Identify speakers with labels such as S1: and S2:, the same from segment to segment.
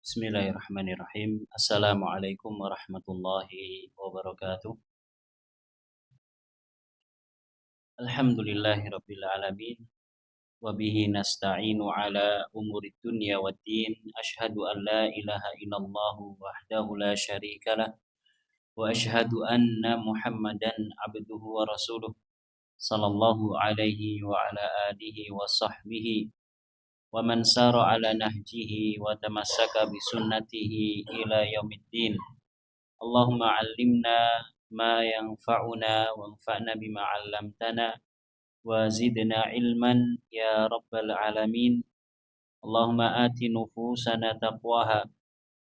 S1: Bismillahirrahmanirrahim. Assalamualaikum warahmatullahi wabarakatuh. Alhamdulillahirabbil alamin wa bihi nasta'inu ala umurid dunya waddin. Asyhadu an la ilaha illallah wahdahu la syarikalah wa asyhadu anna Muhammadan abduhu wa rasuluh sallallahu alaihi wa ala alihi wa sahbihi wa man sara ala nahjihi wa tamassaka bi sunnatihi ila yaumiddin. Allahumma 'allimna ma yanfa'una wanfa'na bima 'allamtana wa zidna ilman ya rabbal alamin. Allahumma ati nufusana taqwaha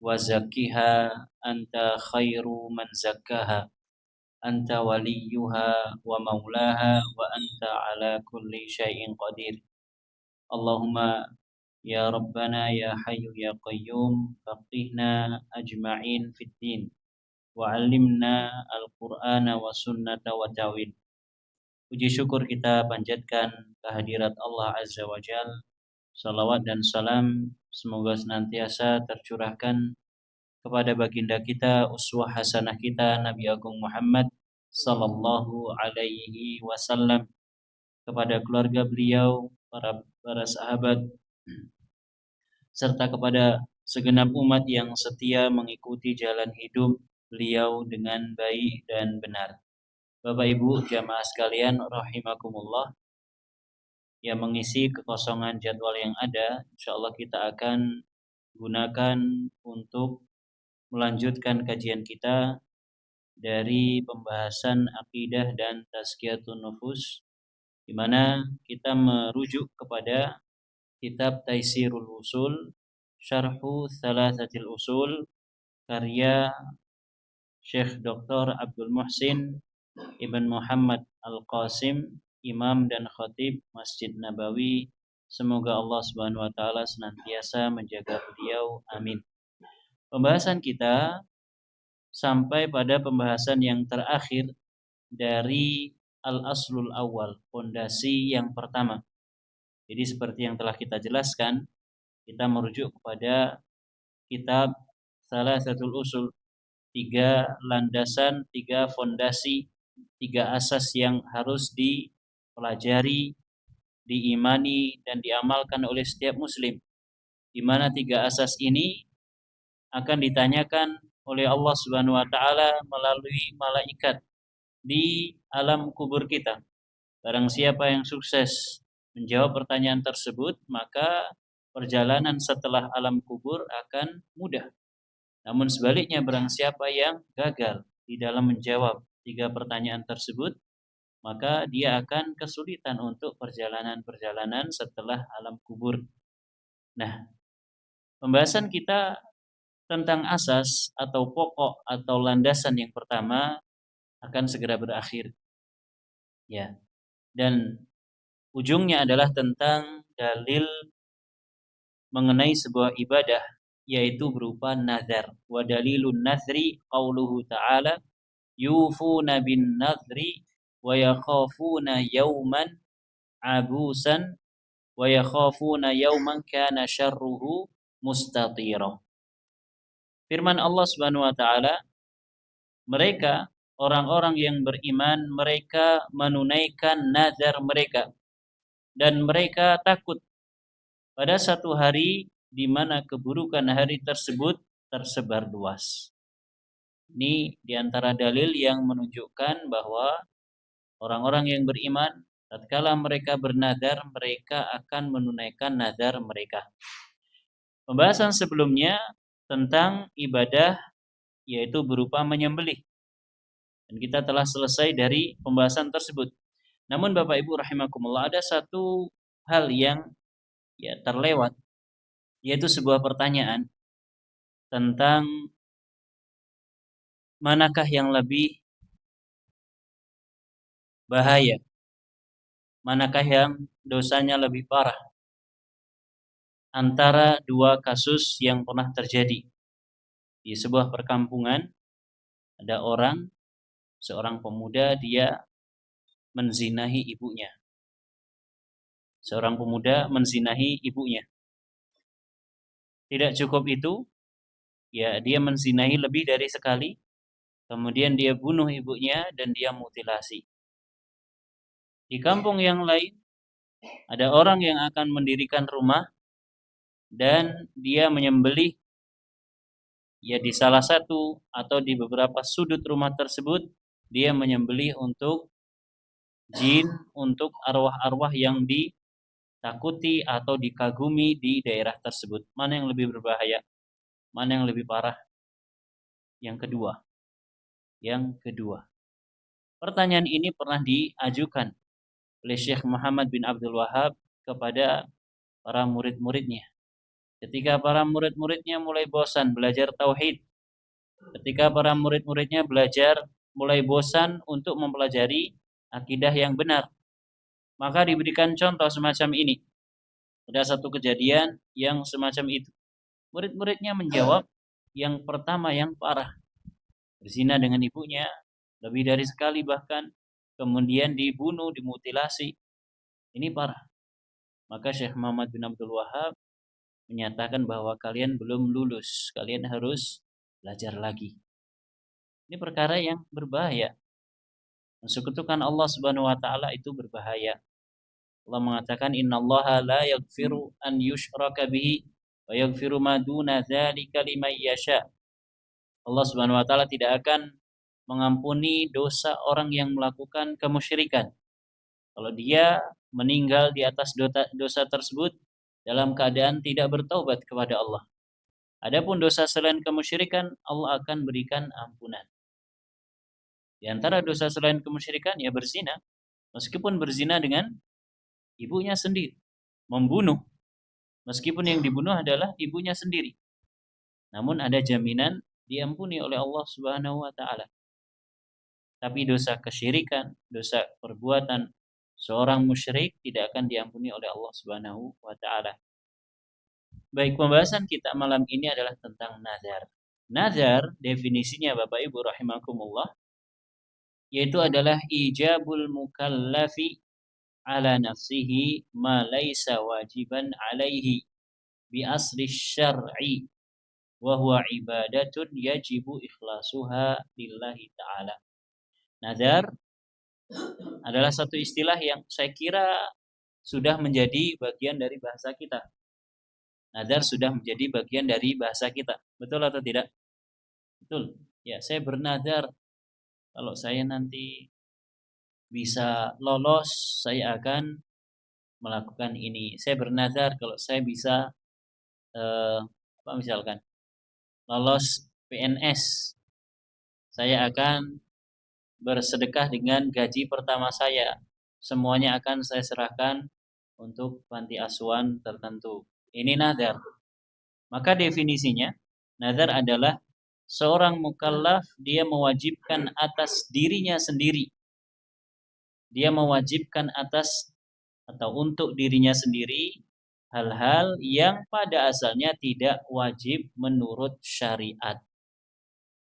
S1: wa zakkiha anta khairu man zakkaha anta waliyuha wa maulaha wa anta ala kulli syai'in qadir. Allahumma ya Rabbana ya Hayyu ya Qayyum faqihna ajma'in fid din wa 'allimna al-Qur'ana wa sunnata wa tawil. Puji syukur kita panjatkan kehadirat Allah Azza wa Jalla. Salawat dan salam semoga senantiasa tercurahkan kepada baginda kita, uswah hasanah kita, Nabi Agung Muhammad sallallahu alaihi wasallam, kepada keluarga beliau, para sahabat, serta kepada segenap umat yang setia mengikuti jalan hidup beliau dengan baik dan benar. Bapak Ibu jamaah sekalian rahimakumullah, yang mengisi kekosongan jadwal yang ada, insyaallah kita akan gunakan untuk melanjutkan kajian kita dari pembahasan akidah dan tazkiyatun nufus, di mana kita merujuk kepada kitab Taisirul Usul, Syarhu Thalathatil Usul, karya Syekh Dr. Abdul Muhsin Ibn Muhammad Al-Qasim, Imam dan Khatib Masjid Nabawi. Semoga Allah Subhanahu wa taala senantiasa menjaga beliau. Amin. Pembahasan kita sampai pada pembahasan yang terakhir dari Al-Aslul Awal, fondasi yang pertama. Jadi seperti yang telah kita jelaskan, kita merujuk kepada kitab Thalathatul Usul, 3 landasan, 3 fondasi, 3 asas yang harus dipelajari, diimani dan diamalkan oleh setiap muslim, di mana 3 asas ini akan ditanyakan oleh Allah Subhanahu wa taala melalui malaikat di alam kubur kita. Barang siapa yang sukses menjawab pertanyaan tersebut, maka perjalanan setelah alam kubur akan mudah. Namun sebaliknya, barang siapa yang gagal di dalam menjawab 3 pertanyaan tersebut, maka dia akan kesulitan untuk perjalanan-perjalanan setelah alam kubur. Nah, pembahasan kita tentang asas atau pokok atau landasan yang pertama akan segera berakhir. Ya. Dan ujungnya adalah tentang dalil mengenai sebuah ibadah, yaitu berupa nazar. Wa dalilun nazri qauluhu ta'ala yufuna bin nazri wa yakhafuna yawman abusan wa yakhafuna yawman kana syarruhu mustatira. Firman Allah Subhanahu wa taala, mereka orang-orang yang beriman, mereka menunaikan nazar mereka dan mereka takut pada satu hari di mana keburukan hari tersebut tersebar luas. Ini diantara dalil yang menunjukkan bahwa orang-orang yang beriman, tatkala mereka bernazar, mereka akan menunaikan nazar mereka. Pembahasan sebelumnya tentang ibadah yaitu berupa menyembelih. Dan kita telah selesai dari pembahasan tersebut. Namun Bapak Ibu rahimakumullah, ada satu hal yang terlewat, yaitu sebuah pertanyaan tentang manakah yang lebih bahaya, manakah yang dosanya lebih parah antara dua kasus yang pernah terjadi. Di sebuah perkampungan ada seorang pemuda, dia menzinahi ibunya. Seorang pemuda menzinahi ibunya. Tidak cukup itu, dia menzinahi lebih dari sekali. Kemudian dia bunuh ibunya dan dia mutilasi. Di kampung yang lain ada orang yang akan mendirikan rumah dan dia menyembelih di salah satu atau di beberapa sudut rumah tersebut, dia menyembelih untuk jin, untuk arwah-arwah yang ditakuti atau dikagumi di daerah tersebut. Mana yang lebih berbahaya? Mana yang lebih parah? Yang kedua. Pertanyaan ini pernah diajukan oleh Syekh Muhammad bin Abdul Wahhab kepada para murid-muridnya. Ketika para murid-muridnya mulai bosan belajar tauhid, ketika para murid-muridnya mulai bosan untuk mempelajari akidah yang benar, maka diberikan contoh semacam ini. Ada satu kejadian yang semacam itu. Murid-muridnya menjawab, yang pertama yang parah, berzina dengan ibunya lebih dari sekali bahkan, kemudian dibunuh, dimutilasi. Ini parah. Maka Syekh Muhammad bin Abdul Wahhab menyatakan bahwa kalian belum lulus, kalian harus belajar lagi. Ini perkara yang berbahaya. Mensekutukan Allah Subhanahu wa taala itu berbahaya. Allah mengatakan, innallaha la yaghfiru an yushraka bihi wa yaghfiru ma duna dzalika liman yasha. Allah Subhanahu wa taala tidak akan mengampuni dosa orang yang melakukan kemusyrikan. Kalau dia meninggal di atas dosa tersebut dalam keadaan tidak bertaubat kepada Allah. Adapun dosa selain kemusyrikan, Allah akan berikan ampunan. Di antara dosa selain kemusyrikan berzina. Meskipun berzina dengan ibunya sendiri, membunuh meskipun yang dibunuh adalah ibunya sendiri. Namun ada jaminan diampuni oleh Allah Subhanahu wa taala. Tapi dosa kesyirikan, dosa perbuatan seorang musyrik tidak akan diampuni oleh Allah Subhanahu wa taala. Baik, pembahasan kita malam ini adalah tentang nazar. Nazar definisinya Bapak Ibu rahimakumullah, yaitu adalah ijabul mukallafi ala nafsihi ma laisa wajiban alaihi bi asli syar'i wa huwa ibadatun yajibu ikhlasuha lillahi ta'ala. Nazar adalah satu istilah yang saya kira sudah menjadi bagian dari bahasa kita. Nazar sudah menjadi bagian dari bahasa kita. Betul atau tidak? Betul. Ya, saya bernazar kalau saya nanti bisa lolos, saya akan melakukan ini. Saya bernazar kalau saya bisa misalkan lolos PNS, saya akan bersedekah dengan gaji pertama saya. Semuanya akan saya serahkan untuk panti asuhan tertentu. Ini nazar. Maka definisinya, nazar adalah seorang mukallaf, dia mewajibkan atas dirinya sendiri. Dia mewajibkan atas atau untuk dirinya sendiri hal-hal yang pada asalnya tidak wajib menurut syariat.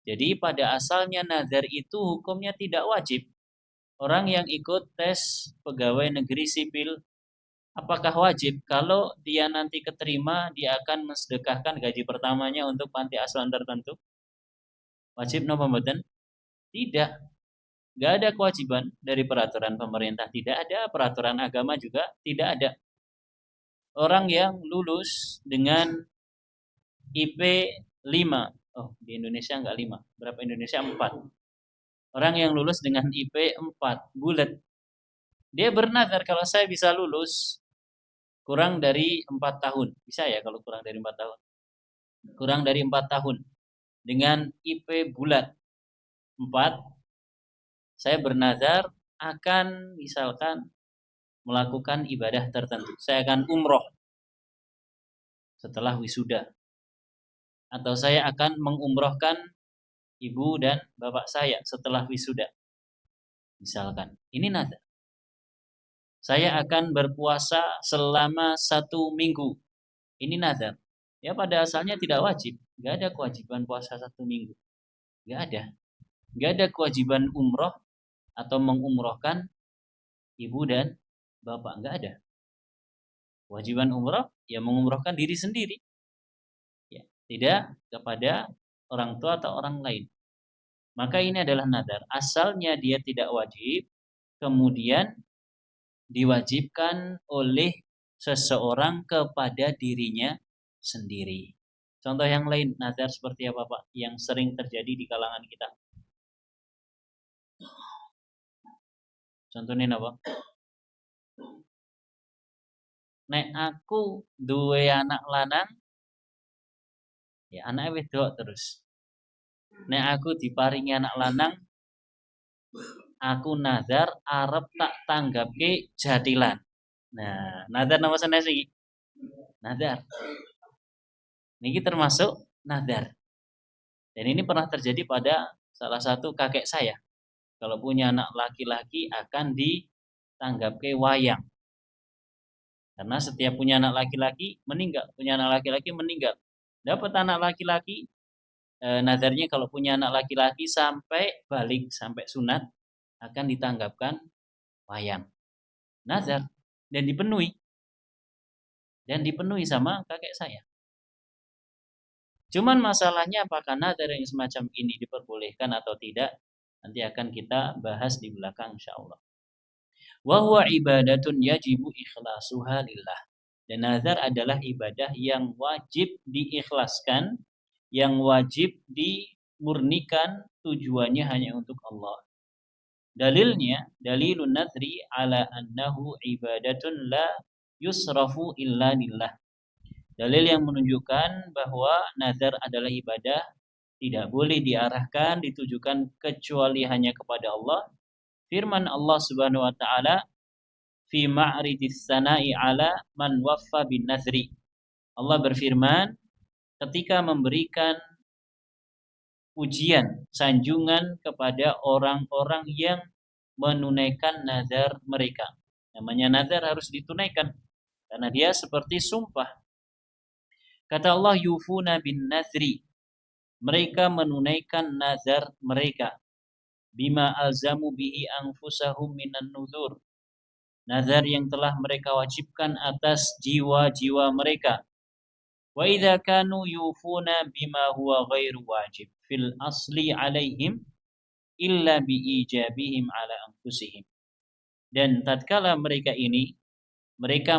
S1: Jadi pada asalnya nazar itu hukumnya tidak wajib. Orang yang ikut tes pegawai negeri sipil Apakah wajib kalau dia nanti keterima dia akan mensedekahkan gaji pertamanya untuk panti asuhan tertentu? Wajib napa mboten? Tidak. Enggak ada kewajiban dari peraturan pemerintah, tidak ada peraturan agama juga tidak ada. Orang yang lulus dengan IP 5, oh di Indonesia enggak 5, berapa Indonesia 4. Orang yang lulus dengan IP 4 bulat, dia bernazar kalau saya bisa lulus kurang dari 4 tahun. Bisa ya kalau kurang dari 4 tahun? Kurang dari 4 tahun dengan IP bulat 4, saya bernazar akan misalkan melakukan ibadah tertentu. Saya akan umroh setelah wisuda. Atau saya akan mengumrohkan ibu dan bapak saya setelah wisuda. Misalkan, ini nazar. Saya akan berpuasa selama 1 minggu. Ini nazar. Ya pada asalnya tidak wajib. Gak ada kewajiban puasa 1 minggu. Gak ada. Gak ada kewajiban umroh atau mengumrohkan ibu dan bapak. Gak ada. Kewajiban umroh ya mengumrohkan diri sendiri. Ya, tidak kepada orang tua atau orang lain. Maka ini adalah nadar. Asalnya dia tidak wajib, kemudian diwajibkan oleh seseorang kepada dirinya sendiri. Contoh yang lain, nadar seperti apa Pak? Yang sering terjadi di kalangan kita. Contohnya apa? Nek aku duwe anak lanang, ya anaknya wedok terus. Nek aku diparingi anak lanang, aku nazar arep tak tanggapke jadilan. Nah, nazar nama sana sih. Nazar. Ini termasuk nazar. Dan ini pernah terjadi pada salah satu kakek saya. Kalau punya anak laki-laki akan ditanggapke wayang. Karena setiap punya anak laki-laki meninggal, punya anak laki-laki meninggal. Dapat anak laki-laki, nazarnya kalau punya anak laki-laki sampai balik, sampai sunat akan ditanggapkan wayang. Nazar dan dipenuhi sama kakek saya. Cuman masalahnya apakah nazar yang semacam ini diperbolehkan atau tidak, nanti akan kita bahas di belakang insyaallah. Wa huwa ibadatun yajibu ikhlasuha lillah. Dan nazar adalah ibadah yang wajib diikhlaskan, yang wajib dimurnikan, tujuannya hanya untuk Allah. Dalilnya, dalilun nadri ala annahu ibadatun la yusrafu illa lillah. Dalil yang menunjukkan bahwa nazar adalah ibadah tidak boleh diarahkan, ditujukan kecuali hanya kepada Allah. Firman Allah Subhanahu wa taala fi ma'ridis sana'i ala man waffa bin nazri. Allah berfirman ketika memberikan pujian, sanjungan kepada orang-orang yang menunaikan nazar mereka. Namanya nazar harus ditunaikan karena dia seperti sumpah. Kata Allah, yufuna bin nazri. Mereka menunaikan nazar mereka. Bima alzamu bihi anfusahum minan nuzur. Nazar yang telah mereka wajibkan atas jiwa-jiwa mereka. Wa idza kanu yufuna bima huwa ghairu wajib fil asli alaihim illa bi ijabihim ala anfusihim. Dan tatkala mereka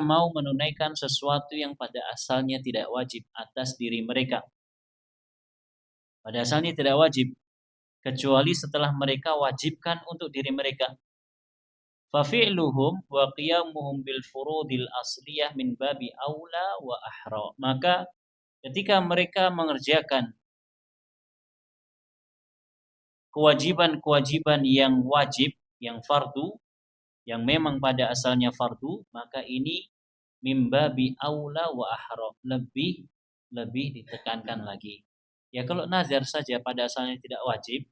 S1: mau menunaikan sesuatu yang pada asalnya tidak wajib atas diri mereka. Pada asalnya tidak wajib kecuali setelah mereka wajibkan untuk diri mereka. Fa fi'luhum wa qiyamuhum bil furudil asliyah min babi aula wa ahra. Maka ketika mereka mengerjakan kewajiban-kewajiban yang wajib, yang fardu, yang memang pada asalnya fardu, maka ini mimbabi aula wa ahra, lebih ditekankan lagi. Ya kalau nazar saja pada asalnya tidak wajib,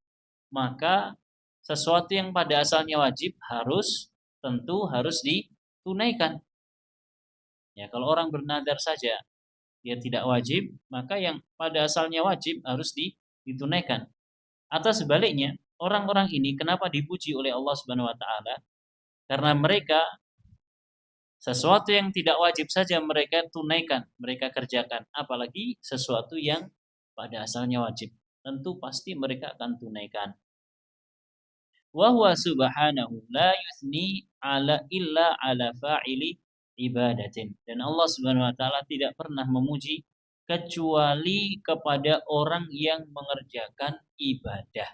S1: maka sesuatu yang pada asalnya wajib tentu harus ditunaikan. Ya kalau orang bernazar saja dia tidak wajib, maka yang pada asalnya wajib harus ditunaikan. Atau sebaliknya, orang-orang ini kenapa dipuji oleh Allah Subhanahu wa taala? Karena mereka Sesuatu yang tidak wajib saja mereka tunaikan, mereka kerjakan, apalagi sesuatu yang pada asalnya wajib. Tentu pasti mereka akan tunaikan. Wa huwa subhanahu la yuthni illa ala fa'ili ibadatin. Dan Allah Subhanahu wa taala tidak pernah memuji kecuali kepada orang yang mengerjakan ibadah.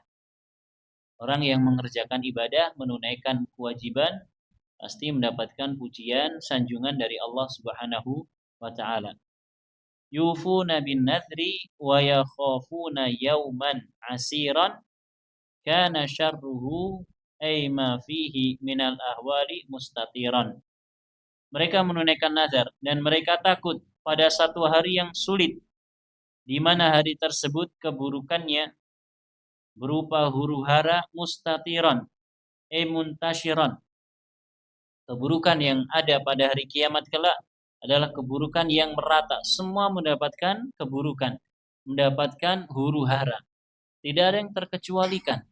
S1: Orang yang mengerjakan ibadah, menunaikan kewajiban, pasti mendapatkan pujian, sanjungan dari Allah Subhanahu wa taala. Yufuna bin nadri wa yakhafuna yawman asiran kana syarruhu ay ma fihi minal ahwali mustatiran. Mereka menunaikan nazar dan mereka takut pada satu hari yang sulit, di mana hari tersebut keburukannya berupa huru-hara mustatiran, muntashiran. Keburukan yang ada pada hari kiamat kelak adalah keburukan yang merata. Semua mendapatkan keburukan, mendapatkan huru-hara. Tidak ada yang terkecualikan.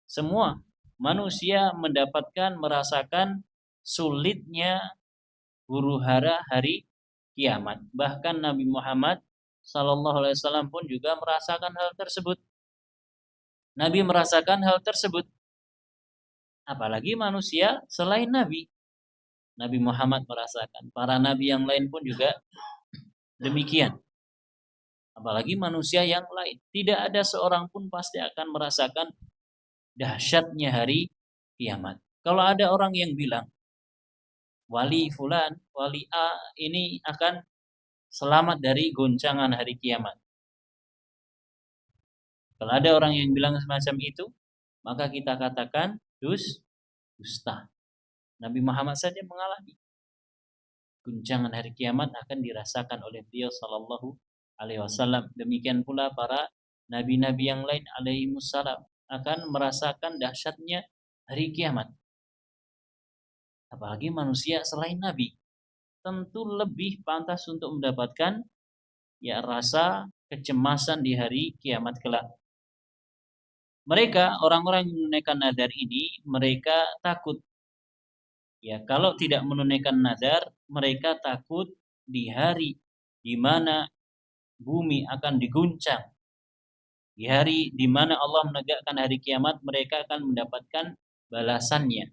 S1: Semua manusia mendapatkan, merasakan sulitnya huru-hara hari kiamat. Bahkan Nabi Muhammad SAW pun juga merasakan hal tersebut. Nabi merasakan hal tersebut. Apalagi manusia selain Nabi. Nabi Muhammad merasakan. Para Nabi yang lain pun juga demikian. Apalagi manusia yang lain. Tidak ada seorang pun pasti akan merasakan dahsyatnya hari kiamat. Kalau ada orang yang bilang, wali fulan, wali A ini akan selamat dari goncangan hari kiamat. Kalau ada orang yang bilang semacam itu, maka kita katakan dusta. Nabi Muhammad saja mengalami. Guncangan hari kiamat akan dirasakan oleh beliau sallallahu alaihi wasallam. Demikian pula para nabi-nabi yang lain alaihi wassalam akan merasakan dahsyatnya hari kiamat. Apalagi manusia selain nabi, tentu lebih pantas untuk mendapatkan rasa kecemasan di hari kiamat kelak. Mereka, orang-orang yang menunaikan nazar ini, mereka takut. Kalau tidak menunaikan nazar, mereka takut di hari di mana bumi akan diguncang. Di hari di mana Allah menegakkan hari kiamat, mereka akan mendapatkan balasannya.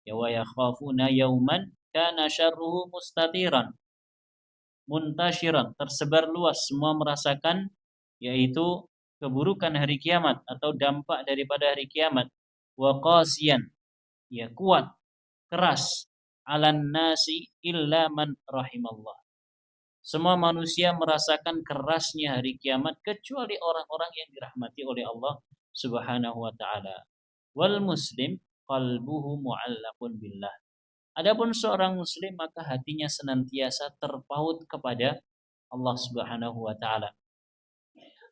S1: Wa yakhafuna yauman kana syarruhu mustatiran. Muntashiran, tersebar luas, semua merasakan yaitu keburukan hari kiamat atau dampak daripada hari kiamat. Wa qasiyan, kuat, keras, alan nasi illa man rahimallah. Semua manusia merasakan kerasnya hari kiamat kecuali orang-orang yang dirahmati oleh Allah Subhanahu wa taala. Wal muslim qalbuhu mu'allaqun billah. Adapun seorang muslim maka hatinya senantiasa terpaut kepada Allah Subhanahu wa taala.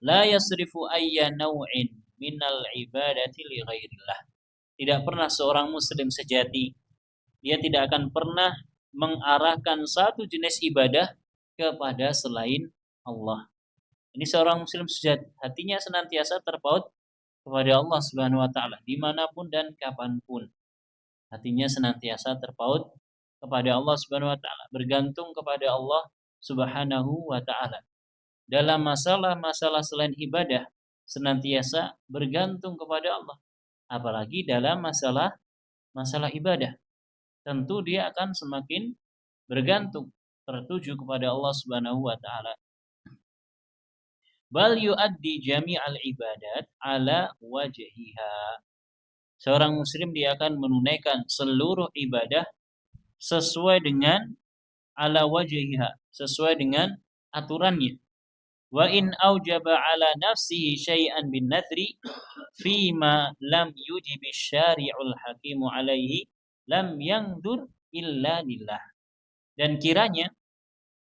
S1: La yasrifu ayya naw'in minal ibadati li ghairillah. Tidak pernah seorang muslim sejati, dia tidak akan pernah mengarahkan satu jenis ibadah kepada selain Allah. Ini seorang muslim sejati, hatinya senantiasa terpaut kepada Allah Subhanahu wa taala dimanapun dan kapanpun. Hatinya senantiasa terpaut kepada Allah Subhanahu wa taala, bergantung kepada Allah Subhanahu wa taala. Dalam masalah-masalah selain ibadah senantiasa bergantung kepada Allah. Apalagi dalam masalah ibadah, tentu dia akan semakin bergantung, tertuju kepada Allah Subhanahu wa taala. Bal yuaddi jami'al ibadat ala wajhiha. Seorang muslim dia akan menunaikan seluruh ibadah sesuai dengan ala wajhiha, sesuai dengan aturannya. Wa in aujaba ala nafsihi syai'an bin nadri fima lam yujibi syari'ul hakimu alaihi lam yangdur illa lillah. Dan kiranya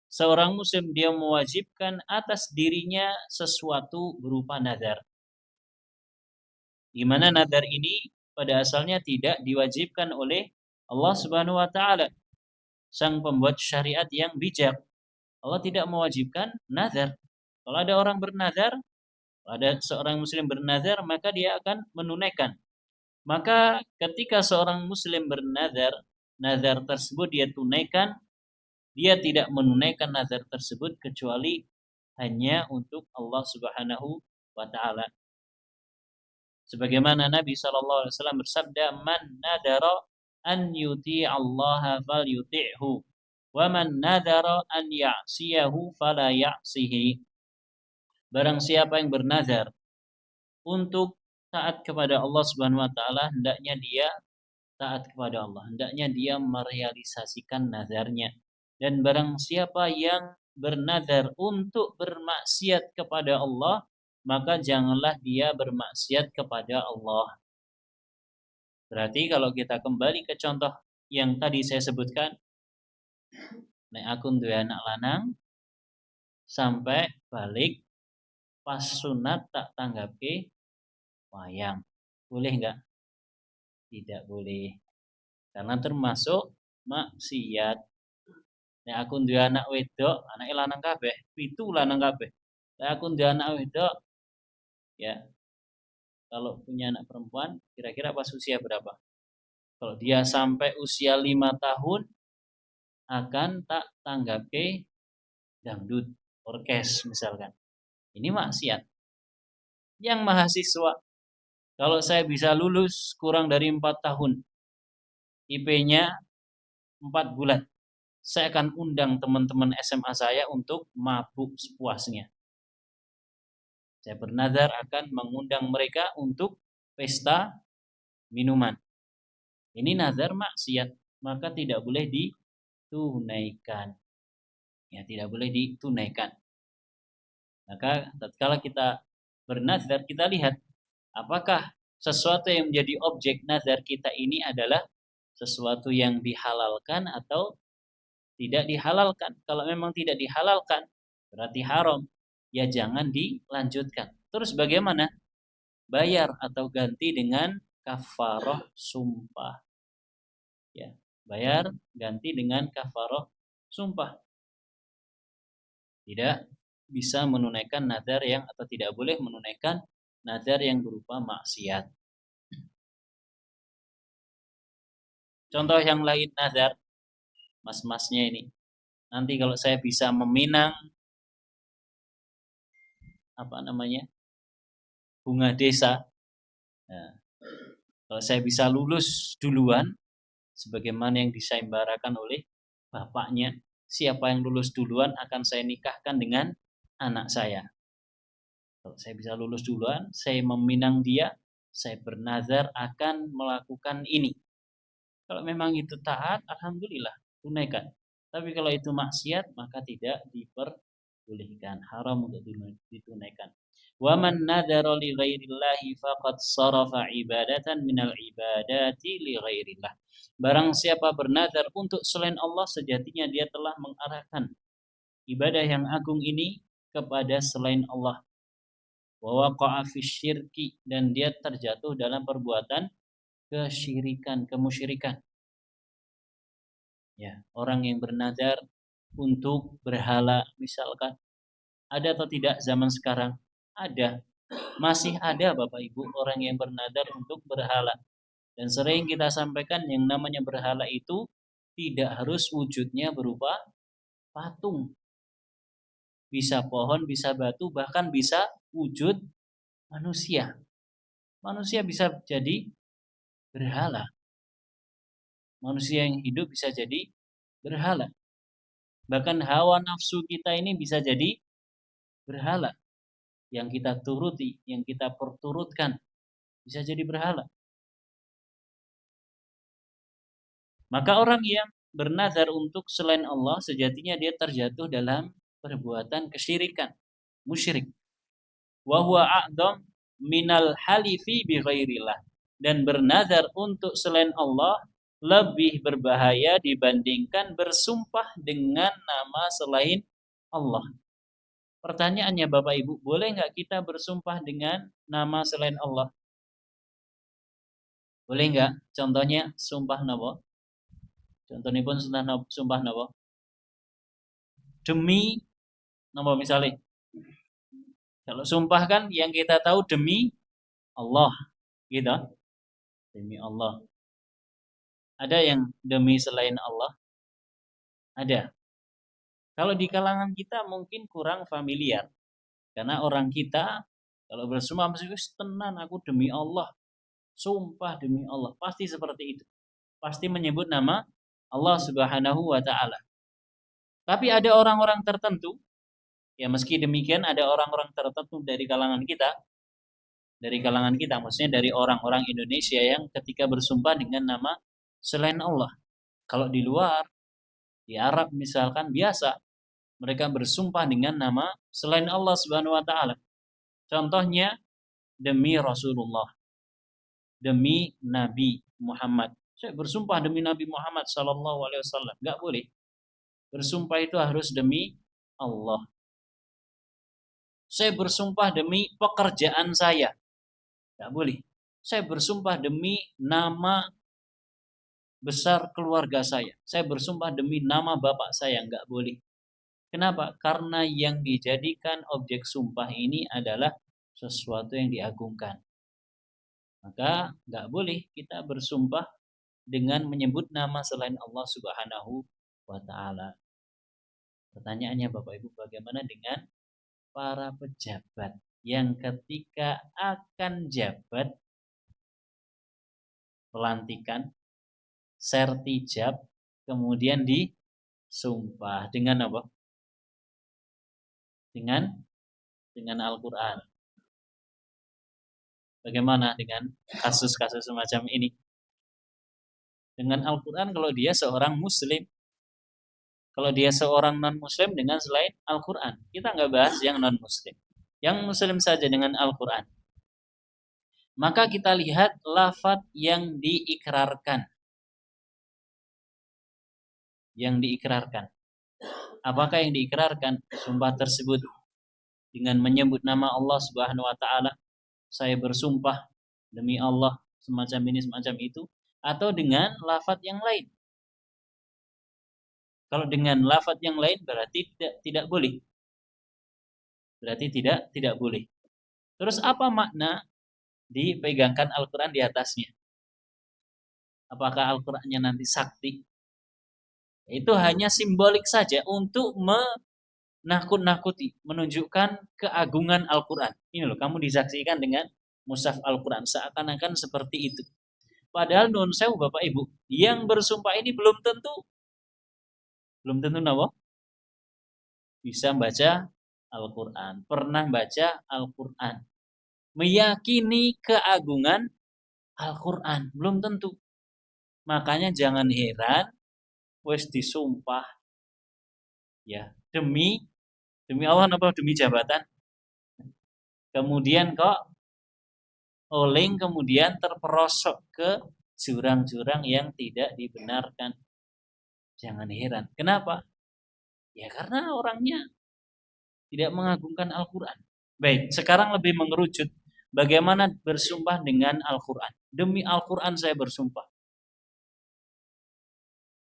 S1: seorang muslim dia mewajibkan atas dirinya sesuatu berupa nazar. Di mana nazar ini pada asalnya tidak diwajibkan oleh Allah Subhanahu wa taala, sang pembuat syariat yang bijak. Allah tidak mewajibkan nazar. Kalau ada orang bernazar, ada seorang muslim bernazar, maka dia akan menunaikan. Maka ketika seorang muslim bernazar, nazar tersebut dia tunaikan, dia tidak menunaikan nazar tersebut kecuali hanya untuk Allah Subhanahu wa taala. Sebagaimana Nabi sallallahu alaihi wasallam bersabda, "Man nadara an yuti Allah falyuti'hu, wa man nadara an ya'siyahu fala ya'sihi." Barang siapa yang bernazar untuk taat kepada Allah Subhanahu wa taala, hendaknya dia taat kepada Allah, hendaknya dia merealisasikan nazarnya. Dan barang siapa yang bernazar untuk bermaksiat kepada Allah, maka janganlah dia bermaksiat kepada Allah. Berarti kalau kita kembali ke contoh yang tadi saya sebutkan, nek akun duwe anak lanang sampai balik pas sunat tak tanggapi wayang. Boleh enggak? Tidak boleh. Karena termasuk maksiat. Nek aku duwe anak wedok, anake lanang kabeh, 7 lanang kabeh. Nek aku duwe anak wedok, ya kalau punya anak perempuan, kira-kira pas usia berapa? Kalau dia sampai usia 5 tahun, akan tak tanggapi dangdut, orkes misalkan. Ini maksiat. Yang mahasiswa, kalau saya bisa lulus kurang dari 4 tahun, IP-nya 4 bulan, saya akan undang teman-teman SMA saya untuk mabuk sepuasnya. Saya bernazar akan mengundang mereka untuk pesta minuman. Ini nazar maksiat, maka tidak boleh ditunaikan. Ya, tidak boleh ditunaikan. Maka tatkala kita bernazar, kita lihat apakah sesuatu yang menjadi objek nazar kita ini adalah sesuatu yang dihalalkan atau tidak dihalalkan. Kalau memang tidak dihalalkan, berarti haram. Ya jangan dilanjutkan. Terus bagaimana? Bayar atau ganti dengan kafaroh sumpah. Ya, bayar ganti dengan kafaroh sumpah. Tidak bisa menunaikan nazar yang atau tidak boleh menunaikan nazar yang berupa maksiat. Contoh yang lain nazar, mas-masnya ini. Nanti kalau saya bisa meminang bunga desa. Nah, kalau saya bisa lulus duluan, sebagaimana yang disayembarakan oleh bapaknya, siapa yang lulus duluan akan saya nikahkan dengan anak saya. Kalau saya bisa lulus duluan, saya meminang dia, saya bernazar akan melakukan ini. Kalau memang itu taat, alhamdulillah, tunaikan. Tapi kalau itu maksiat, maka tidak diperbolehkan, haram untuk ditunaikan. Wa man nadara li ghairillahi faqad sarafa ibadatan minal ibadati li ghairillah. Barang siapa bernazar untuk selain Allah, sejatinya dia telah mengarahkan ibadah yang agung ini kepada selain Allah. Wa waqa'a fisyirki, dan dia terjatuh dalam perbuatan kesyirikan, kemusyrikan. Ya, orang yang bernazar untuk berhala misalkan, ada atau tidak zaman sekarang? Ada. Masih ada Bapak Ibu orang yang bernazar untuk berhala. Dan sering kita sampaikan yang namanya berhala itu tidak harus wujudnya berupa patung. Bisa pohon, bisa batu, bahkan bisa wujud manusia. Manusia bisa jadi berhala. Manusia yang hidup bisa jadi berhala. Bahkan hawa nafsu kita ini bisa jadi berhala. Yang kita turuti, yang kita perturutkan, bisa jadi berhala. Maka orang yang bernazar untuk selain Allah, sejatinya dia terjatuh dalam perbuatan kesyirikan, musyrik. Wa huwa a'dham minal halifi bi ghairillah. Dan bernazar untuk selain Allah lebih berbahaya dibandingkan bersumpah dengan nama selain Allah. Pertanyaannya Bapak Ibu, boleh nggak kita bersumpah dengan nama selain Allah? Boleh nggak? Contohnya sumpah napa? Contohnya pun sumpah napa? Demi napa misalnya? Kalau sumpah kan yang kita tahu demi Allah, gitu. Demi Allah. Ada yang demi selain Allah? Ada. Kalau di kalangan kita mungkin kurang familiar. Karena orang kita kalau bersumpah mesti tenan aku demi Allah. Sumpah demi Allah. Pasti seperti itu. Pasti menyebut nama Allah Subhanahu wa taala. Tapi ada orang-orang tertentu, ya meski demikian ada orang-orang tertentu dari kalangan kita, maksudnya dari orang-orang Indonesia yang ketika bersumpah dengan nama selain Allah. Kalau di luar, di Arab misalkan biasa mereka bersumpah dengan nama selain Allah Subhanahu wa taala. Contohnya demi Rasulullah, demi Nabi Muhammad. Saya bersumpah demi Nabi Muhammad sallallahu alaihi wasallam. Enggak boleh. Bersumpah itu harus demi Allah. Saya bersumpah demi pekerjaan saya. Enggak boleh. Saya bersumpah demi nama besar keluarga saya. Saya bersumpah demi nama bapak saya. Enggak boleh. Kenapa? Karena yang dijadikan objek sumpah ini adalah sesuatu yang diagungkan. Maka nggak boleh kita bersumpah dengan menyebut nama selain Allah Subhanahu wa taala. Pertanyaannya Bapak Ibu, bagaimana dengan para pejabat yang ketika akan jabat pelantikan, sertijab, kemudian disumpah dengan apa? Dengan Al-Qur'an. Bagaimana dengan kasus-kasus semacam ini? Dengan Al-Quran kalau dia seorang muslim. Kalau dia seorang non-muslim dengan selain Al-Quran. Kita nggak bahas yang non-muslim. Yang muslim saja dengan Al-Quran. Maka kita lihat lafaz yang diikrarkan. Yang diikrarkan. Apakah yang diikrarkan? Sumpah tersebut dengan menyebut nama Allah Subhanahu wa taala. Saya bersumpah demi Allah semacam ini semacam itu, atau dengan lafaz yang lain. Kalau dengan lafaz yang lain berarti tidak boleh. Berarti tidak boleh. Terus apa makna dipegangkan Al-Qur'an di atasnya? Apakah Al-Qur'annya nanti sakti? Itu hanya simbolik saja untuk menakut-nakuti, menunjukkan keagungan Al-Qur'an. Ini loh, kamu disaksikan dengan mushaf Al-Qur'an seakan-akan seperti itu. Padahal nun sewu Bapak Ibu, yang bersumpah ini belum tentu apa? Bisa baca Al-Quran, pernah baca Al-Quran, meyakini keagungan Al-Quran, belum tentu. Makanya jangan heran, wes disumpah, ya demi Allah apa demi jabatan, kemudian kok oleng kemudian terperosok ke jurang-jurang yang tidak dibenarkan. Jangan heran. Kenapa? Ya karena orangnya tidak mengagungkan Al-Quran. Baik, sekarang lebih mengerucut. Bagaimana bersumpah dengan Al-Quran? Demi Al-Quran saya bersumpah.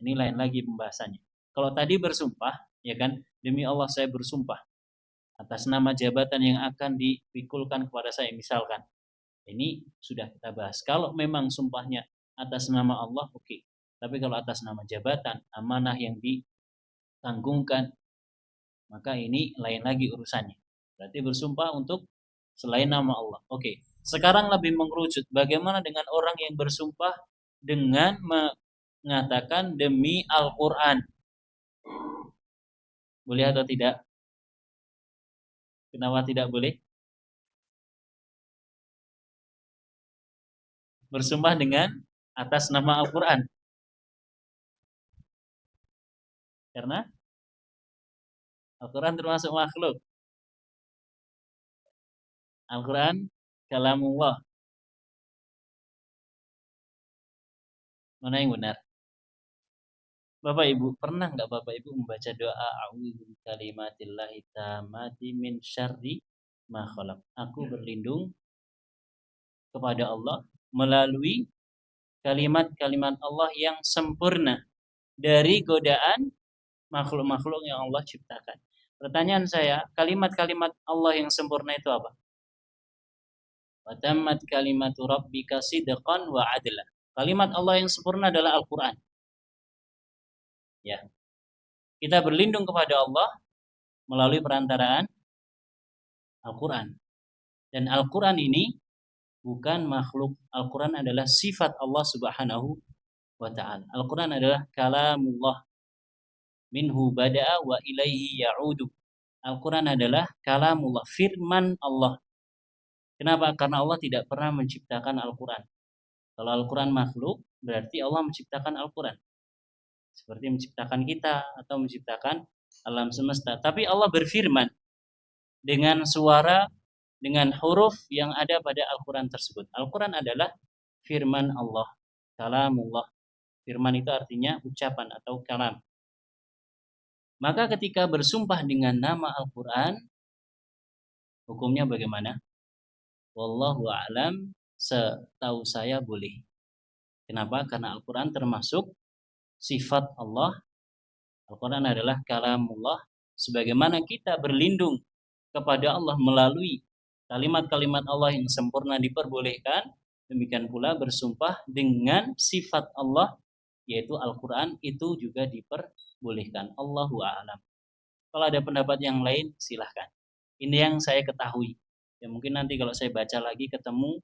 S1: Ini lain lagi pembahasannya. Kalau tadi bersumpah, ya kan, demi Allah saya bersumpah atas nama jabatan yang akan dipikulkan kepada saya, misalkan. Ini sudah kita bahas. Kalau memang sumpahnya atas nama Allah, oke. Tapi kalau atas nama jabatan, amanah yang ditanggungkan, maka ini lain lagi urusannya. Berarti bersumpah untuk selain nama Allah. Oke. Sekarang lebih mengerucut. Bagaimana dengan orang yang bersumpah dengan mengatakan demi Al-Quran? Boleh atau tidak? Kenapa tidak boleh? Bersumpah dengan atas nama Al-Quran. Karena Al-Quran termasuk makhluk. Al-Quran kalamullah. Mana yang benar? Bapak Ibu, pernah nggak Bapak Ibu membaca doa a'udzu bikalimatillahi tammati min syarri ma khalaq? Aku berlindung kepada Allah melalui kalimat-kalimat Allah yang sempurna dari godaan makhluk-makhluk yang Allah ciptakan. Pertanyaan saya, kalimat-kalimat Allah yang sempurna itu apa? Wa tammat kalimatu rabbika sidqan wa adla. Kalimat Allah yang sempurna adalah Al-Quran. Ya, kita berlindung kepada Allah melalui perantaraan Al-Quran. Dan Al-Quran ini bukan makhluk. Al-Quran adalah sifat Allah Subhanahu wa ta'ala. Al-Quran adalah kalamullah, minhu bada'a wa ilaihi ya'udu. Al-Quran adalah kalamullah, firman Allah. Kenapa? Karena Allah tidak pernah menciptakan Al-Quran. Kalau Al-Quran makhluk, berarti Allah menciptakan Al-Quran. Seperti menciptakan kita atau menciptakan alam semesta. Tapi Allah berfirman dengan suara, dengan huruf yang ada pada Al-Quran tersebut. Al-Quran adalah firman Allah, kalamullah. Firman itu artinya ucapan atau kalam. Maka ketika bersumpah dengan nama Al-Quran, hukumnya bagaimana? Wallahu a'lam, setahu saya boleh. Kenapa? Karena Al-Quran termasuk sifat Allah. Al-Quran adalah kalamullah. Sebagaimana kita berlindung kepada Allah melalui kalimat-kalimat Allah yang sempurna diperbolehkan, demikian pula bersumpah dengan sifat Allah, yaitu Al-Quran, itu juga diperbolehkan. Allahu a'lam. Kalau ada pendapat yang lain, silahkan. Ini yang saya ketahui. Ya mungkin nanti kalau saya baca lagi ketemu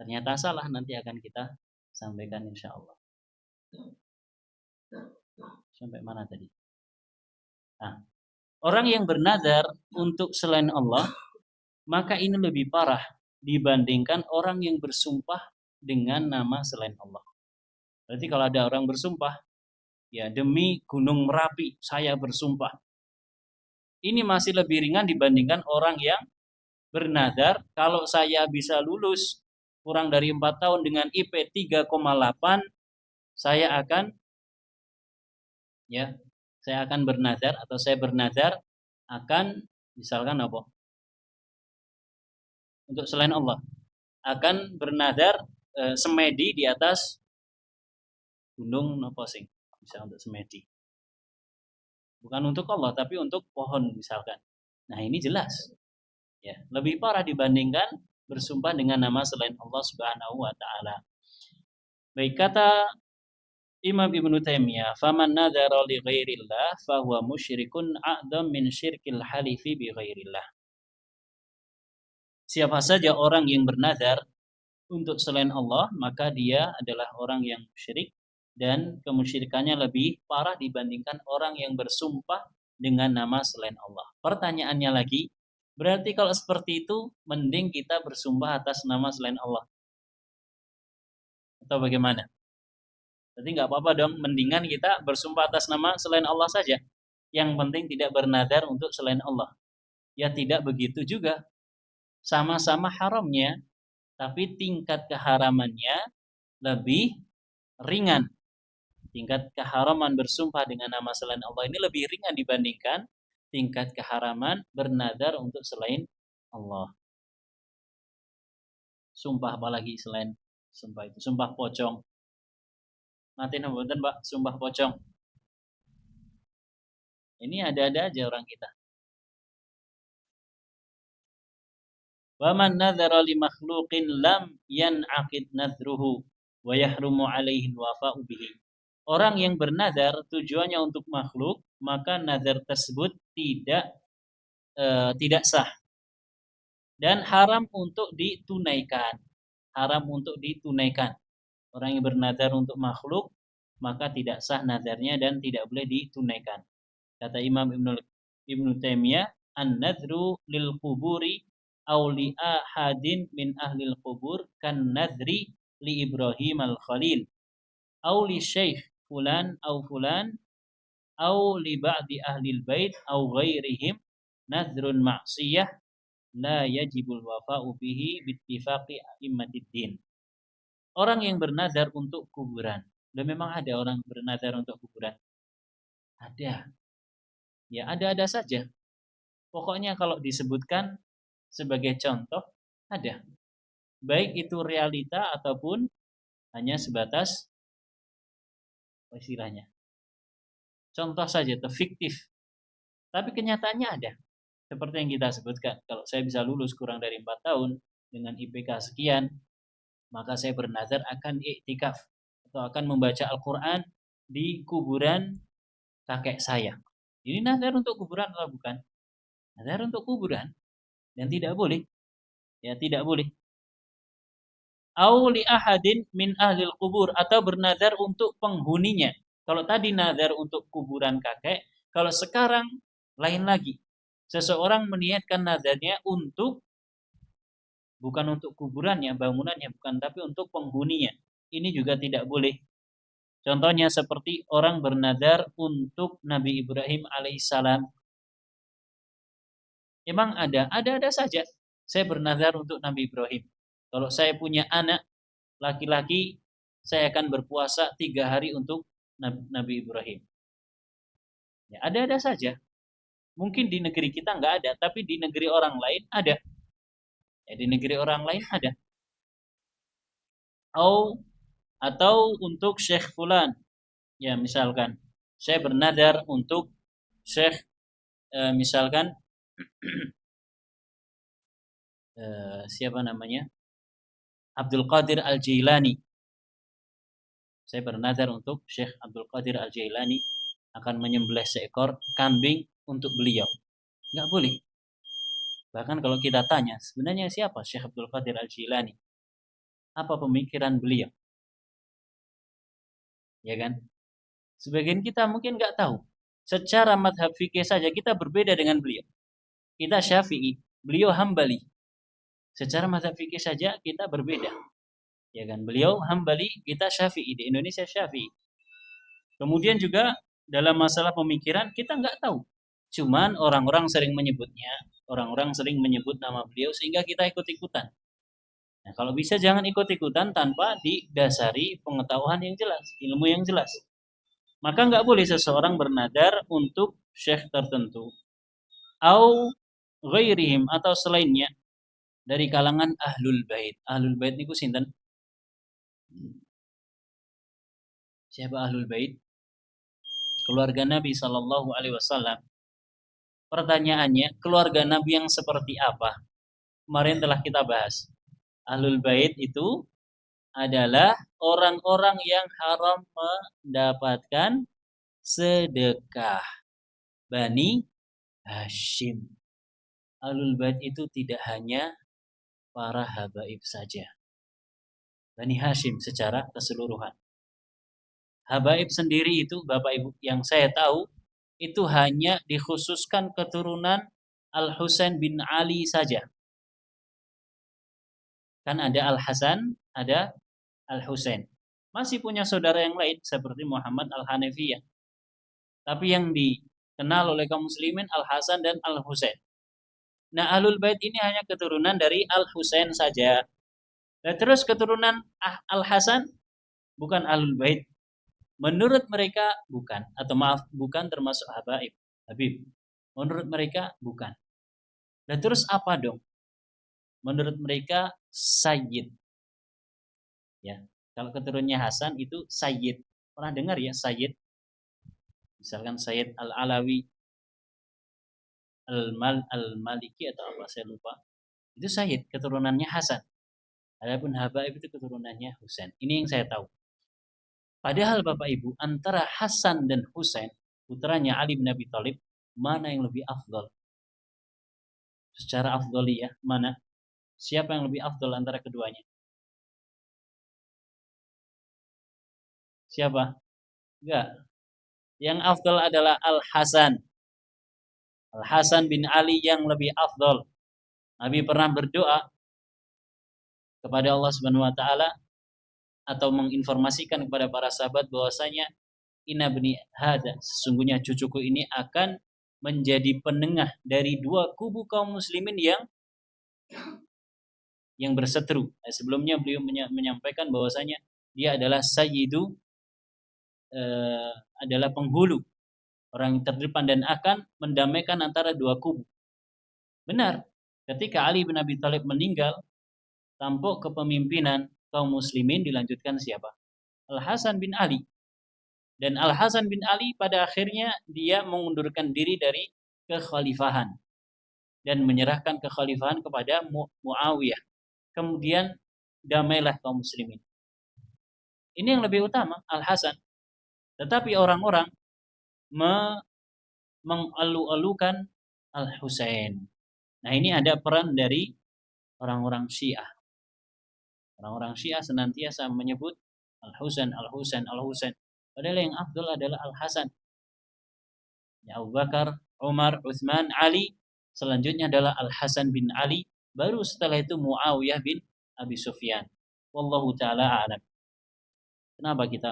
S1: ternyata salah, nanti akan kita sampaikan insya Allah. Sampai mana tadi? Nah, orang yang bernazar untuk selain Allah, maka ini lebih parah dibandingkan orang yang bersumpah dengan nama selain Allah. Berarti kalau ada orang bersumpah, ya demi Gunung Merapi saya bersumpah. Ini masih lebih ringan dibandingkan orang yang bernazar, kalau saya bisa lulus kurang dari 4 tahun dengan IP 3,8, saya akan bernazar, atau saya bernazar akan misalkan apa? Untuk selain Allah, akan bernazar semedi di atas gunung nopo sing, bisa untuk semedi. Bukan untuk Allah tapi untuk pohon misalkan. Nah, ini jelas. Ya, lebih parah dibandingkan bersumpah dengan nama selain Allah Subhanahu wa taala. Baik, kata Imam Ibnu Taimiyah, "Faman nadzara li ghairillah fa huwa musyrikun a'dham min syirkil halifi bi ghairillah." Siapa saja orang yang bernazar untuk selain Allah, maka dia adalah orang yang musyrik, dan kemusyrikannya lebih parah dibandingkan orang yang bersumpah dengan nama selain Allah. Pertanyaannya lagi, berarti kalau seperti itu mending kita bersumpah atas nama selain Allah atau bagaimana? Berarti nggak apa-apa dong, mendingan kita bersumpah atas nama selain Allah saja. Yang penting tidak bernazar untuk selain Allah. Ya tidak begitu juga. Sama-sama haramnya, tapi tingkat keharamannya lebih ringan. Tingkat keharaman bersumpah dengan nama selain Allah ini lebih ringan dibandingkan tingkat keharaman bernazar untuk selain Allah. Sumpah apalagi selain sumpah itu, sumpah pocong. Nanti nambahan Mbak, sumpah pocong. Ini ada-ada aja orang kita. Wa man nadzara li makhluqin lam yan'aqid nadruhu wa yahrumu alaihi wafa'u bihi. Orang yang bernazar tujuannya untuk makhluk, maka nazar tersebut tidak sah dan haram untuk ditunaikan. Haram untuk ditunaikan. Orang yang bernazar untuk makhluk, maka tidak sah nazarnya dan tidak boleh ditunaikan. Kata Imam Ibnu Taimiyah, an-nadru lil quburi aw li ahadin min ahlil qubur kan nadri li Ibrahim al-Khalil aw li syekh fulan aw li ba'di ahlil bait aw ghairihim nadrun ma'siyah la yajibul wafa'u bihi bittifaqi a'immatid-din. Orang yang bernazar untuk kuburan. Dan memang ada orang bernazar untuk kuburan. Ada. Ya, ada-ada saja. Pokoknya kalau disebutkan sebagai contoh, ada. Baik itu realita ataupun hanya sebatas istilahnya. Contoh saja, itu fiktif. Tapi kenyataannya ada. Seperti yang kita sebutkan, kalau saya bisa lulus kurang dari 4 tahun dengan IPK sekian, maka saya bernazar akan iktikaf atau akan membaca Al-Quran di kuburan kakek saya. Ini nazar untuk kuburan atau bukan? Nazar untuk kuburan dan tidak boleh. Ya, tidak boleh. Au li ahadin min ahlil kubur, atau bernazar untuk penghuninya. Kalau tadi nazar untuk kuburan kakek, kalau sekarang lain lagi. Seseorang meniatkan nazarnya untuk bukan untuk kuburannya, bangunannya bukan, tapi untuk penghuninya. Ini juga tidak boleh. Contohnya seperti orang bernazar untuk Nabi Ibrahim alaihissalam. Memang ada saja. Saya bernazar untuk Nabi Ibrahim. Kalau saya punya anak laki-laki, saya akan berpuasa 3 hari untuk Nabi Ibrahim. Ya, ada saja. Mungkin di negeri kita nggak ada, tapi di negeri orang lain ada. Ya, di negeri orang lain ada. Atau untuk Syekh Fulan. Ya, misalkan saya bernadar untuk Syekh misalkan siapa namanya? Abdul Qadir Al-Jailani. Saya bernadar untuk Syekh Abdul Qadir Al-Jailani akan menyembelih seekor kambing untuk beliau. Nggak boleh. Bahkan kalau kita tanya, sebenarnya siapa Syekh Abdul Qadir Al-Jailani? Apa pemikiran beliau? Ya kan? Sebagian kita mungkin nggak tahu. Secara madhab fikih saja kita berbeda dengan beliau. Kita Syafi'i, beliau Hambali. Secara madhab fikih saja kita berbeda. Ya kan? Beliau Hambali, kita Syafi'i. Di Indonesia Syafi'i. Kemudian juga dalam masalah pemikiran kita nggak tahu. Cuman orang-orang sering menyebutnya, orang-orang sering menyebut nama beliau sehingga kita ikut-ikutan. Nah, kalau bisa jangan ikut-ikutan tanpa didasari pengetahuan yang jelas, ilmu yang jelas. Maka nggak boleh seseorang bernadar untuk syekh tertentu. Au ghairihim, atau selainnya dari kalangan ahlul bait. Ahlul bait niku sinten? Siapa ahlul bait? Keluarga Nabi Shallallahu Alaihi Wasallam. Pertanyaannya, keluarga Nabi yang seperti apa? Kemarin telah kita bahas. Ahlul bait itu adalah orang-orang yang haram mendapatkan sedekah. Bani Hashim. Ahlul bait itu tidak hanya para habaib saja. Bani Hashim secara keseluruhan. Habaib sendiri itu, Bapak Ibu, yang saya tahu itu hanya dikhususkan keturunan Al-Husain bin Ali saja. Kan ada Al-Hasan, ada Al-Husain. Masih punya saudara yang lain seperti Muhammad Al-Hanafiyah. Tapi yang dikenal oleh kaum muslimin Al-Hasan dan Al-Husain. Nah, Ahlul Bait ini hanya keturunan dari Al-Husain saja. Nah, terus keturunan Al-Hasan bukan Ahlul Bait. Menurut mereka bukan, atau maaf, bukan termasuk Habib. Menurut mereka bukan. Dan terus apa dong? Menurut mereka Sayyid. Ya, kalau keturunannya Hasan itu Sayyid. Pernah dengar ya Sayyid? Misalkan Sayyid Al-Alawi, Al-Maliki atau apa saya lupa. Itu Sayyid, keturunannya Hasan. Adapun Habaib itu keturunannya Husain. Ini yang saya tahu. Padahal Bapak Ibu, antara Hasan dan Husain, putranya Ali bin Abi Thalib, mana yang lebih afdal? Secara afdaliyah, mana? Siapa yang lebih afdal antara keduanya? Siapa? Enggak. Yang afdal adalah Al-Hasan. Al-Hasan bin Ali yang lebih afdal. Nabi pernah berdoa kepada Allah Subhanahu wa taala atau menginformasikan kepada para sahabat bahwasanya inna bni hada, sesungguhnya cucuku ini akan menjadi penengah dari dua kubu kaum muslimin yang berseteru. Sebelumnya beliau menyampaikan bahwasanya dia adalah sayyidu, adalah penghulu, orang terdepan dan akan mendamaikan antara dua kubu. Benar, ketika Ali bin Abi Thalib meninggal, tampuk kepemimpinan kaum muslimin dilanjutkan siapa? Al-Hasan bin Ali. Dan Al-Hasan bin Ali pada akhirnya dia mengundurkan diri dari kekhalifahan dan menyerahkan kekhalifahan kepada Muawiyah. Kemudian damailah kaum muslimin. Ini yang lebih utama, Al-Hasan. Tetapi orang-orang mengalu-alukan Al-Husain. Nah, ini ada peran dari orang-orang Syiah. Orang-orang Syiah senantiasa menyebut Al-Husain, Al-Husain, Al-Husain. Padahal yang afdal adalah Al-Hasan. Ya, Abu Bakar, Umar, Utsman, Ali. Selanjutnya adalah Al-Hasan bin Ali. Baru setelah itu Muawiyah bin Abi Sufyan. Wallahu ta'ala a'lam. Kenapa kita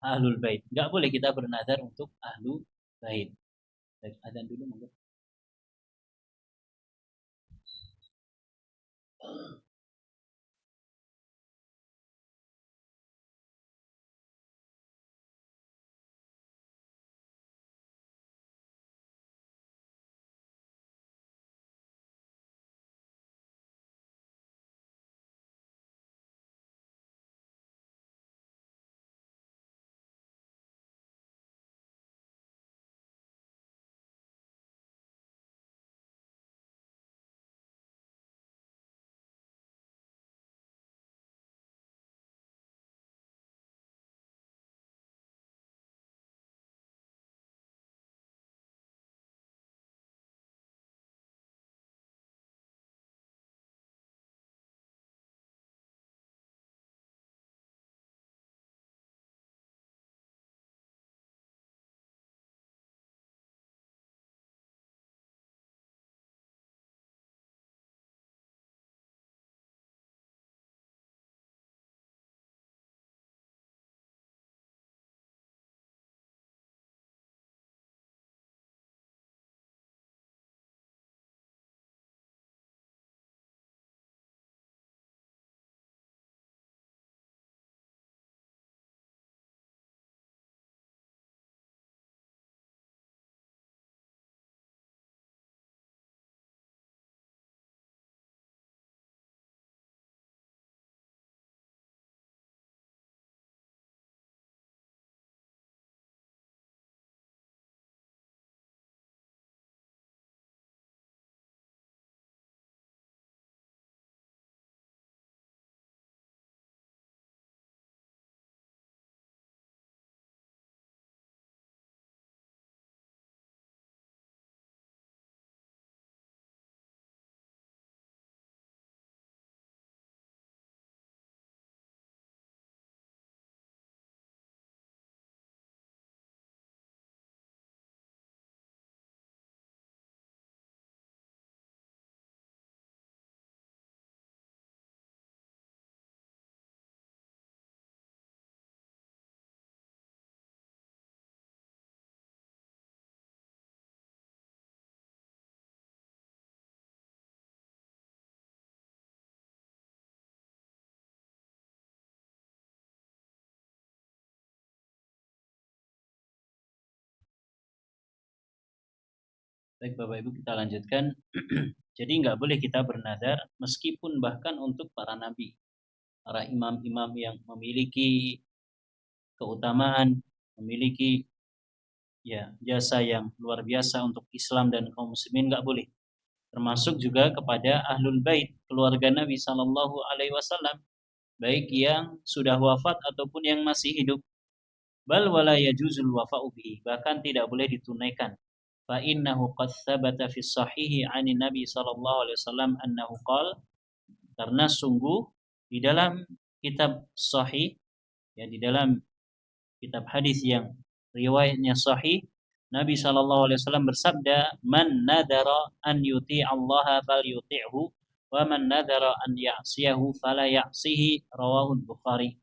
S1: Ahlul Bait? Enggak boleh kita bernazar untuk Ahlul Bait. Baik, adzan dulu monggo. Baik Bapak Ibu, kita lanjutkan. Jadi nggak boleh kita bernazar meskipun bahkan untuk para nabi, para imam-imam yang memiliki keutamaan, memiliki ya jasa yang luar biasa untuk Islam dan kaum muslimin, nggak boleh. Termasuk juga kepada Ahlul Bait, keluarga Nabi Sallallahu Alaihi Wasallam, baik yang sudah wafat ataupun yang masih hidup. Bal wala yajuzul wafa'u bihi, bahkan tidak boleh ditunaikan. Fa innahu qad thabata fi sahihi 'ani Nabi sallallahu alaihi wasallam annahu qala, karena sungguh di dalam kitab sahih, ya di dalam kitab hadis yang riwayatnya sahih, Nabi sallallahu alaihi wasallam bersabda, "Man nadara an yuti' Allah falyuti'hu wa man nadara an ya'siyahu fala ya'sihi." Rawahu Bukhari.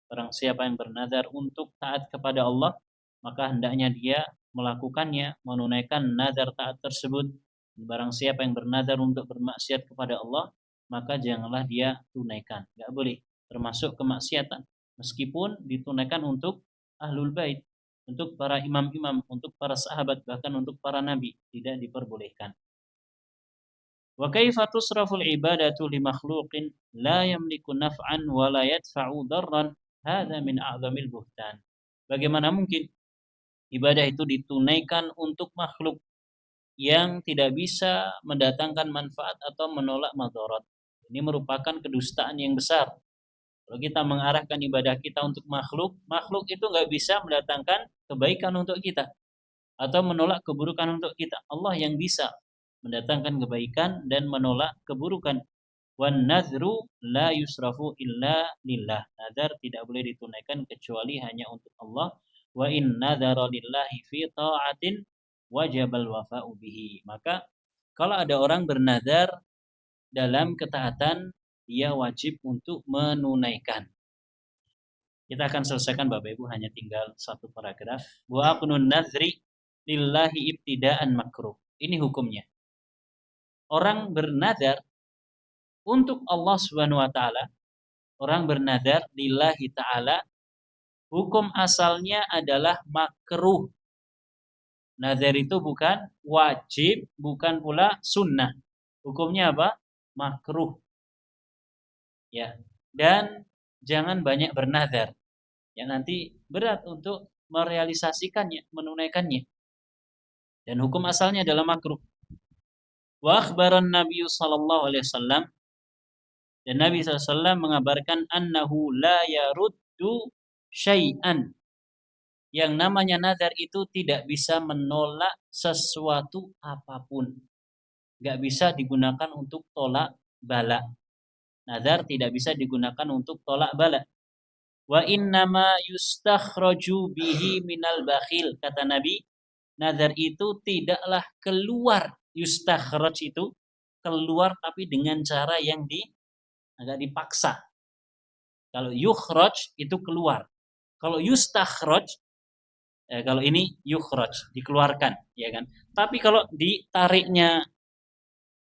S1: Barang siapa yang bernazar untuk taat kepada Allah, maka hendaknya dia melakukannya, menunaikan nazar taat tersebut. Barang siapa yang bernazar untuk bermaksiat kepada Allah, maka janganlah dia tunaikan. Tidak boleh, termasuk kemaksiatan. Meskipun ditunaikan untuk Ahlul Bait, untuk para imam-imam, untuk para sahabat, bahkan untuk para nabi, tidak diperbolehkan. Wa kaifa tusraful ibadatu li makhluqin la yamliku naf'an wa la yadfa'u darran. Hadza min a'zamil buhtan. Bagaimana mungkin ibadah itu ditunaikan untuk makhluk yang tidak bisa mendatangkan manfaat atau menolak madarat? Ini merupakan kedustaan yang besar. Kalau kita mengarahkan ibadah kita untuk makhluk, makhluk itu nggak bisa mendatangkan kebaikan untuk kita atau menolak keburukan untuk kita. Allah yang bisa mendatangkan kebaikan dan menolak keburukan. Wan nadhru la yusrafu illa lillah. Nadar tidak boleh ditunaikan kecuali hanya untuk Allah. Wa in nadhara lillahi fi ta'atin wajibal wafa'u bihi. Maka kalau ada orang bernadar dalam ketaatan, dia wajib untuk menunaikan. Kita akan selesaikan Bapak Ibu, hanya tinggal satu paragraf. Wa aqnun nadhri lillahi ibtida'an makruh. Ini hukumnya. Orang bernadar untuk Allah Subhanahu wa taala, orang bernadar lillahi taala, hukum asalnya adalah makruh. Nadar itu bukan wajib, bukan pula sunnah. Hukumnya apa? Makruh. Ya. Dan jangan banyak bernadar. Ya, nanti berat untuk merealisasikannya, menunaikannya. Dan hukum asalnya adalah makruh. Wa akhbaran Nabi sallallahu alaihi wasallam, dan Nabi SAW mengabarkan annahu la yaruddu syai'an. Yang namanya nadar itu tidak bisa menolak sesuatu apapun. Gak bisa digunakan untuk tolak bala. Nadar tidak bisa digunakan untuk tolak bala. Wa innama yustakhraju bihi minal bakhil. Kata Nabi, nadar itu tidaklah keluar. Yustakhraj itu keluar tapi dengan cara yang agak dipaksa. Kalau yukhraj itu keluar. Kalau yustakhraj, kalau ini yukhraj, dikeluarkan, ya kan. Tapi kalau ditariknya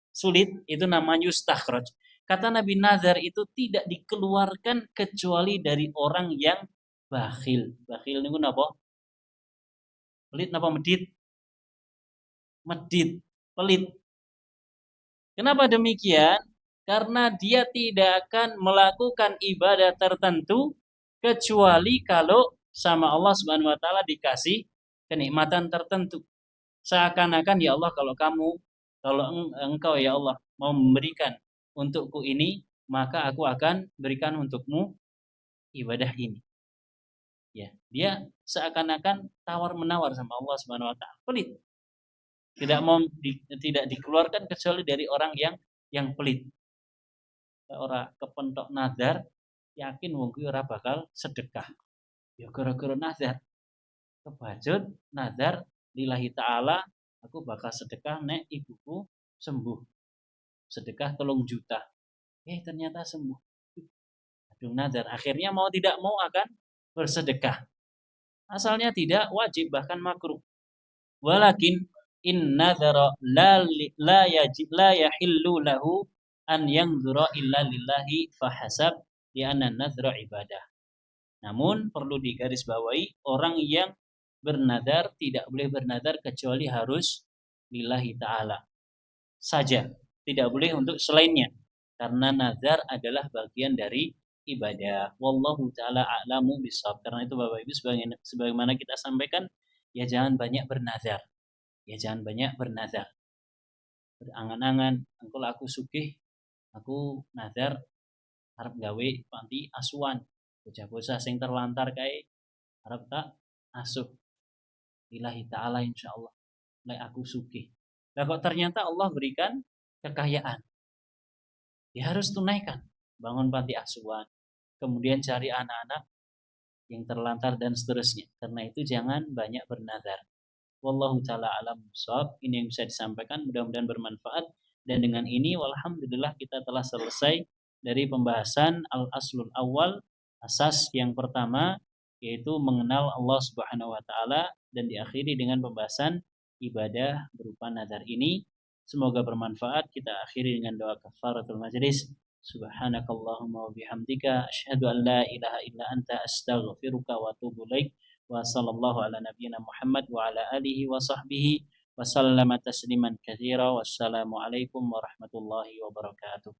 S1: sulit, itu namanya yustakhraj. Kata Nabi, nazar itu tidak dikeluarkan kecuali dari orang yang bakhil. Bakhil ini apa? Pelit apa medit? Medit, pelit. Kenapa demikian? Karena dia tidak akan melakukan ibadah tertentu kecuali kalau sama Allah Subhanahu wa taala dikasih kenikmatan tertentu. Seakan-akan ya Allah, kalau engkau ya Allah mau memberikan untukku ini, maka aku akan berikan untukmu ibadah ini. Ya, dia seakan-akan tawar-menawar sama Allah Subhanahu wa taala. Pelit. Tidak dikeluarkan kecuali dari orang yang pelit. Orang kepentok nazar, yakin wong kuwi ora bakal sedekah. Ya gara-gara nazar. Kebajut nazar lillahi taala, aku bakal sedekah nek ibuku sembuh. Sedekah 3 juta. Ternyata sembuh. Aduh, nazar. Akhirnya mau tidak mau akan bersedekah. Asalnya tidak wajib, bahkan makruh. Walakin in nadhara la yahillu lahu an yanzura illa lillahi fahasab, di anna nadhra ibadah. Namun perlu digarisbawahi, orang yang bernadar tidak boleh bernadar kecuali harus lillahi ta'ala saja. Tidak boleh untuk selainnya. Karena nazar adalah bagian dari ibadah. Wallahu ta'ala a'lamu bishawab. Karena itu Bapak Ibu, sebagaimana kita sampaikan, ya jangan banyak bernazar. Ya jangan banyak bernazar. Berangan-angan, engkau aku sugih, aku nazar harap gawe panti asuhan. Bocah-bocah sing terlantar kae harap tak asuh. Lillahi ta'ala insyaallah. Lek aku sugih. Lah kok ternyata Allah berikan kekayaan. Ya harus tunaikan. Bangun panti asuhan. Kemudian cari anak-anak yang terlantar dan seterusnya. Karena itu jangan banyak bernazar. Wallahu ta'ala alam bishawab. Ini yang bisa disampaikan, mudah-mudahan bermanfaat. Dan dengan ini walhamdulillah kita telah selesai dari pembahasan al-aslul awal, asas yang pertama, yaitu mengenal Allah Subhanahu wa taala, dan diakhiri dengan pembahasan ibadah berupa nazar ini. Semoga bermanfaat. Kita akhiri dengan doa kafaratul majlis. Subhanakallahumma wa bihamdika asyhadu an la ilaha illa anta astaghfiruka wa atubu ilaik. Wa sallallahu ala nabiyyina Muhammad wa ala alihi wa sahbihi wa sallama tasliman katsira. Wassalamu alaikum warahmatullahi wabarakatuh.